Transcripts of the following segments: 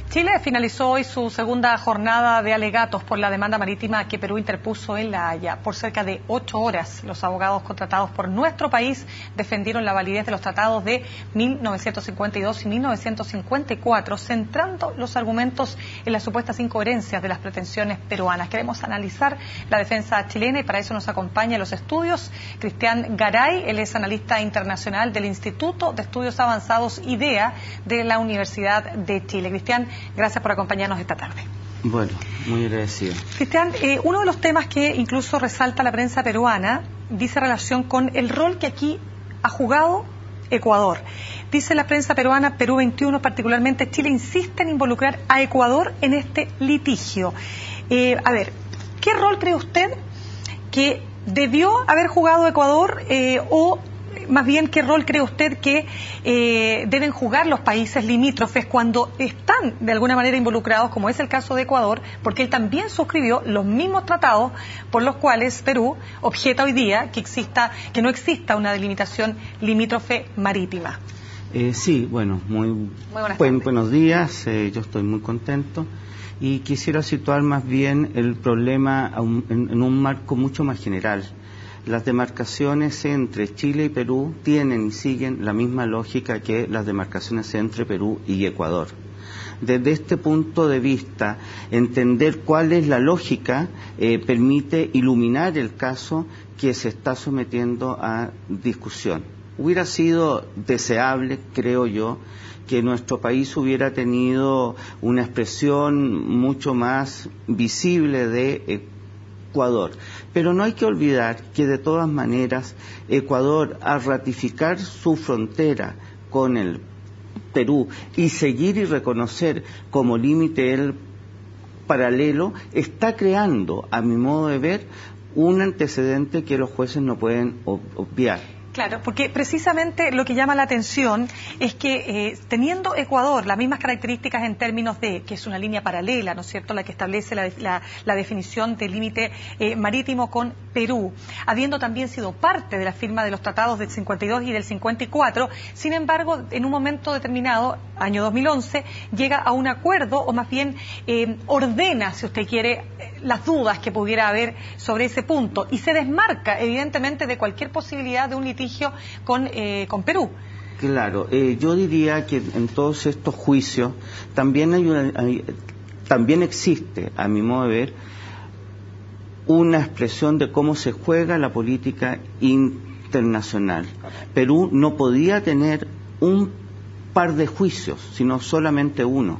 Chile finalizó hoy su segunda jornada de alegatos por la demanda marítima que Perú interpuso en La Haya. Por cerca de 8 horas, los abogados contratados por nuestro país defendieron la validez de los tratados de 1952 y 1954, centrando los argumentos en las supuestas incoherencias de las pretensiones peruanas. Queremos analizar la defensa chilena y para eso nos acompaña en los estudios Cristian Garay. Él es analista internacional del Instituto de Estudios Avanzados IDEA de la Universidad de Chile. Cristian, gracias por acompañarnos esta tarde. Bueno, muy agradecido. Cristian, uno de los temas que incluso resalta la prensa peruana dice relación con el rol que aquí ha jugado Ecuador. Dice la prensa peruana, Perú 21, particularmente Chile, insiste en involucrar a Ecuador en este litigio. A ver, ¿qué rol cree usted que debió haber jugado Ecuador o más bien, ¿qué rol cree usted que deben jugar los países limítrofes cuando están de alguna manera involucrados, como es el caso de Ecuador, porque él también suscribió los mismos tratados por los cuales Perú objeta hoy día que no exista una delimitación limítrofe marítima? Sí, bueno, muy buenos días, yo estoy muy contento y quisiera situar más bien el problema en un marco mucho más general. Las demarcaciones entre Chile y Perú tienen y siguen la misma lógica que las demarcaciones entre Perú y Ecuador. Desde este punto de vista, entender cuál es la lógica permite iluminar el caso que se está sometiendo a discusión. Hubiera sido deseable, creo yo, que nuestro país hubiera tenido una expresión mucho más visible de Ecuador. Pero no hay que olvidar que de todas maneras Ecuador, al ratificar su frontera con el Perú y seguir y reconocer como límite el paralelo, está creando, a mi modo de ver, un antecedente que los jueces no pueden obviar. Claro, porque precisamente lo que llama la atención es que teniendo Ecuador las mismas características en términos de que es una línea paralela, ¿no es cierto?, la que establece la definición del límite marítimo con Perú, habiendo también sido parte de la firma de los tratados del 52 y del 54, sin embargo, en un momento determinado, año 2011, llega a un acuerdo, o más bien ordena, si usted quiere, las dudas que pudiera haber sobre ese punto, y se desmarca, evidentemente, de cualquier posibilidad de un litigio con Perú. Claro, yo diría que en todos estos juicios también también existe, a mi modo de ver, una expresión de cómo se juega la política internacional. Perú no podía tener un par de juicios, sino solamente uno.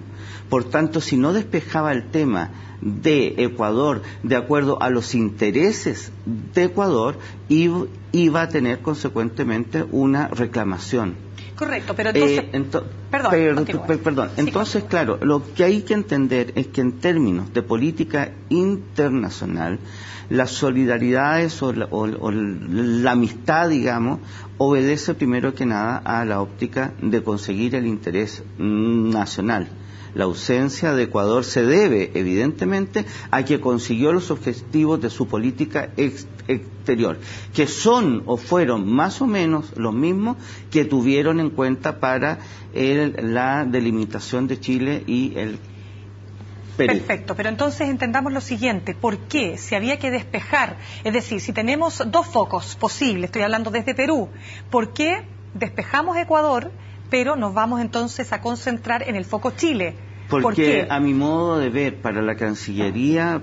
Por tanto, si no despejaba el tema de Ecuador de acuerdo a los intereses de Ecuador, iba a tener consecuentemente una reclamación. Correcto, pero entonces... Perdón. Entonces, claro, lo que hay que entender es que en términos de política internacional, las solidaridades o la amistad, digamos, obedece primero que nada a la óptica de conseguir el interés nacional. La ausencia de Ecuador se debe, evidentemente, a que consiguió los objetivos de su política exterior, que son o fueron más o menos los mismos que tuvieron en cuenta para la delimitación de Chile y el Perú. Perfecto, pero entonces entendamos lo siguiente, ¿por qué? Si había que despejar, es decir, si tenemos dos focos posibles, estoy hablando desde Perú, ¿por qué despejamos Ecuador, pero nos vamos entonces a concentrar en el foco Chile? Porque a mi modo de ver, para la Cancillería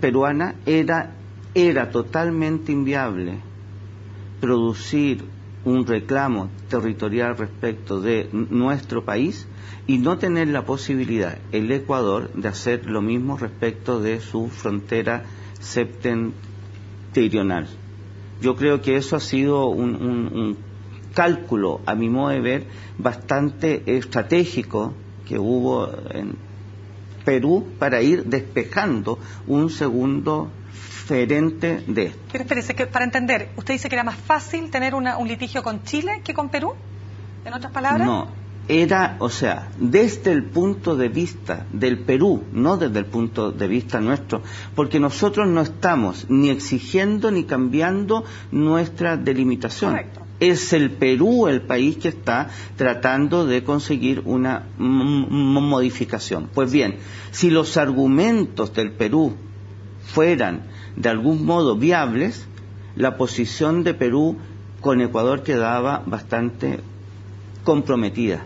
peruana era totalmente inviable producir un reclamo territorial respecto de nuestro país y no tener la posibilidad, el Ecuador, de hacer lo mismo respecto de su frontera septentrional. Yo creo que eso ha sido un cálculo, a mi modo de ver, bastante estratégico que hubo en Perú para ir despejando un segundo diferente de esto. Pero espérese, que para entender, ¿usted dice que era más fácil tener un litigio con Chile que con Perú? ¿En otras palabras? No, desde el punto de vista del Perú, no desde el punto de vista nuestro, porque nosotros no estamos ni exigiendo ni cambiando nuestra delimitación. Correcto. Es el Perú el país que está tratando de conseguir una modificación. Pues bien, si los argumentos del Perú fueran de algún modo viables, la posición de Perú con Ecuador quedaba bastante comprometida.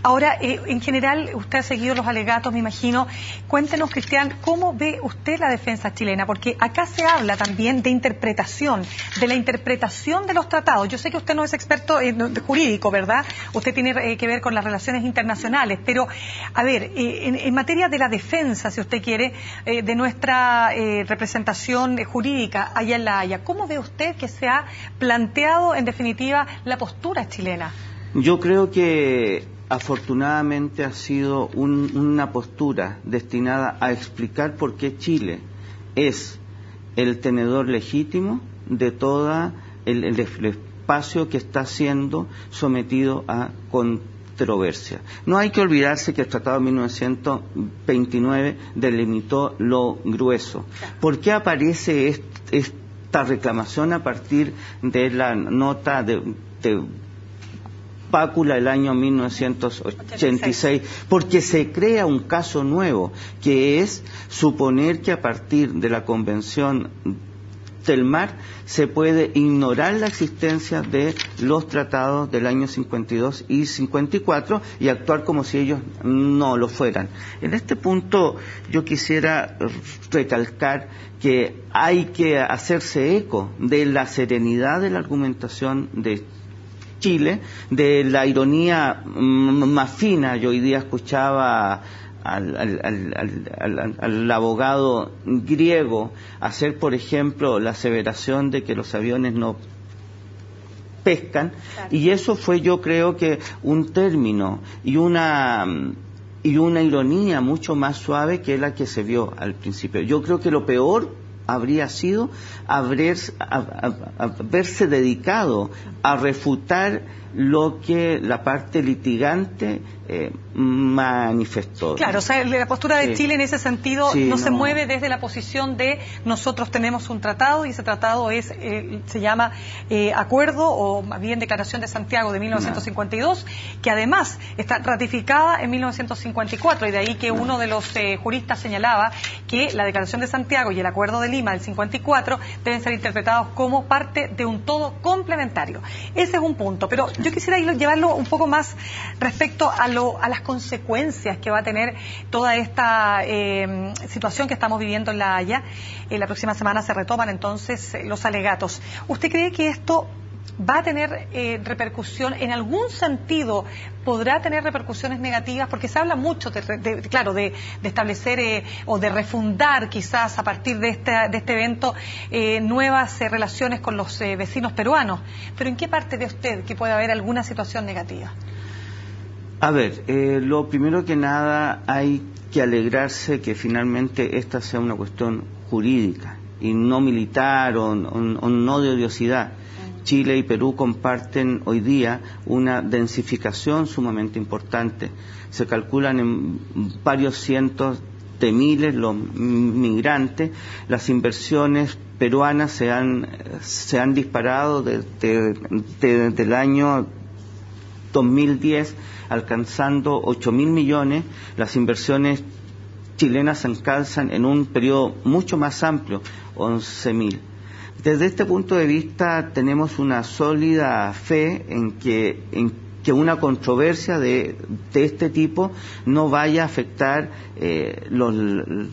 Ahora, en general, usted ha seguido los alegatos, me imagino. Cuéntenos, Cristian, ¿cómo ve usted la defensa chilena? Porque acá se habla también de interpretación, de la interpretación de los tratados. Yo sé que usted no es experto jurídico, ¿verdad? Usted tiene que ver con las relaciones internacionales. Pero, a ver, en materia de la defensa, si usted quiere, de nuestra representación jurídica allá en La Haya, ¿cómo ve usted que se ha planteado, en definitiva, la postura chilena? Yo creo que afortunadamente ha sido una postura destinada a explicar por qué Chile es el tenedor legítimo de todo el espacio que está siendo sometido a controversia. No hay que olvidarse que el Tratado de 1929 delimitó lo grueso. ¿Por qué aparece esta reclamación a partir de la nota de Pácula el año 1986, porque se crea un caso nuevo, que es suponer que a partir de la Convención del Mar se puede ignorar la existencia de los tratados del año 52 y 54 y actuar como si ellos no lo fueran. En este punto yo quisiera recalcar que hay que hacerse eco de la serenidad de la argumentación de Chile, de la ironía más fina. Yo hoy día escuchaba al abogado griego hacer, por ejemplo, la aseveración de que los aviones no pescan, claro. Y eso fue, yo creo que un término y una ironía mucho más suave que la que se vio al principio. Yo creo que lo peor habría sido haberse dedicado a refutar lo que la parte litigante manifestó. Claro, o sea, la postura de Chile en ese sentido no se mueve desde la posición de nosotros tenemos un tratado y ese tratado es se llama Acuerdo o más bien Declaración de Santiago de 1952, que además está ratificada en 1954 y de ahí que uno de los juristas señalaba que la Declaración de Santiago y el Acuerdo de Lima del 54 deben ser interpretados como parte de un todo complementario. Ese es un punto, pero yo quisiera llevarlo un poco más respecto a las consecuencias que va a tener toda esta situación que estamos viviendo en La Haya. La próxima semana se retoman entonces los alegatos. ¿Usted cree que esto va a tener repercusión en algún sentido? ¿Podrá tener repercusiones negativas? Porque se habla mucho, de establecer o de refundar quizás a partir de este evento nuevas relaciones con los vecinos peruanos. Pero ¿en qué parte de usted que puede haber alguna situación negativa? A ver, lo primero que nada hay que alegrarse que finalmente esta sea una cuestión jurídica y no militar o no de odiosidad. Chile y Perú comparten hoy día una densificación sumamente importante. Se calculan en varios cientos de miles los migrantes. Las inversiones peruanas se han disparado desde el año 2010, alcanzando 8.000 millones. Las inversiones chilenas se alcanzan en un periodo mucho más amplio, 11.000. Desde este punto de vista tenemos una sólida fe en que una controversia de este tipo no vaya a afectar los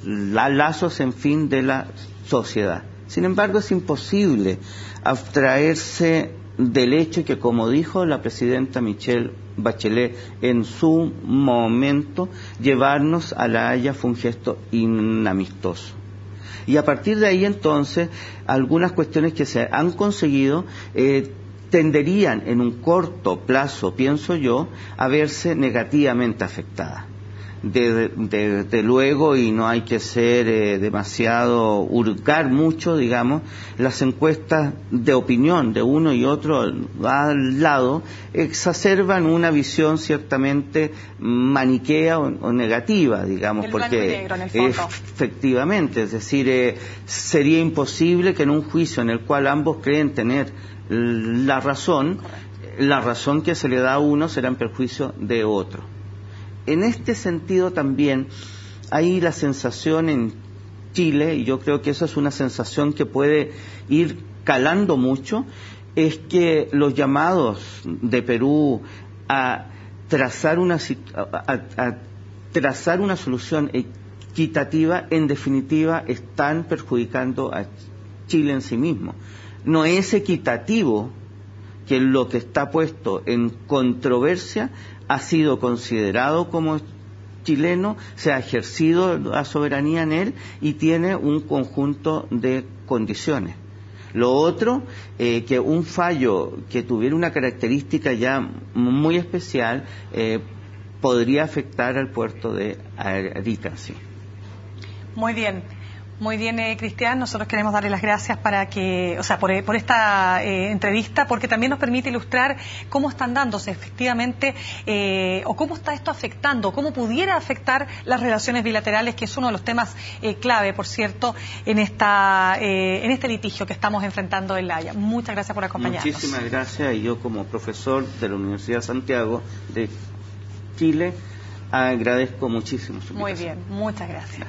lazos en fin de la sociedad. Sin embargo, es imposible abstraerse del hecho que, como dijo la presidenta Michelle Bachelet en su momento, llevarnos a La Haya fue un gesto inamistoso. Y a partir de ahí entonces algunas cuestiones que se han conseguido tenderían en un corto plazo, pienso yo, a verse negativamente afectadas. Desde luego, y no hay que ser demasiado, hurgar mucho, digamos, las encuestas de opinión de uno y otro al lado exacerban una visión ciertamente maniquea o negativa, digamos, porque negro, en el fondo. Efectivamente, es decir, sería imposible que en un juicio en el cual ambos creen tener la razón que se le da a uno será en perjuicio de otro. En este sentido también hay la sensación en Chile, y yo creo que esa es una sensación que puede ir calando mucho, es que los llamados de Perú a trazar una solución equitativa, en definitiva, están perjudicando a Chile en sí mismo. No es equitativo que lo que está puesto en controversia ha sido considerado como chileno, se ha ejercido la soberanía en él y tiene un conjunto de condiciones. Lo otro, que un fallo que tuviera una característica ya muy especial podría afectar al puerto de Arica. Sí. Muy bien. Muy bien, Cristian, nosotros queremos darle las gracias por esta entrevista, porque también nos permite ilustrar cómo están dándose efectivamente, o cómo está esto afectando, cómo pudiera afectar las relaciones bilaterales, que es uno de los temas clave, por cierto, en este litigio que estamos enfrentando en La Haya. Muchas gracias por acompañarnos. Muchísimas gracias, y yo como profesor de la Universidad de Santiago de Chile agradezco muchísimo su invitación. Muy bien, muchas gracias.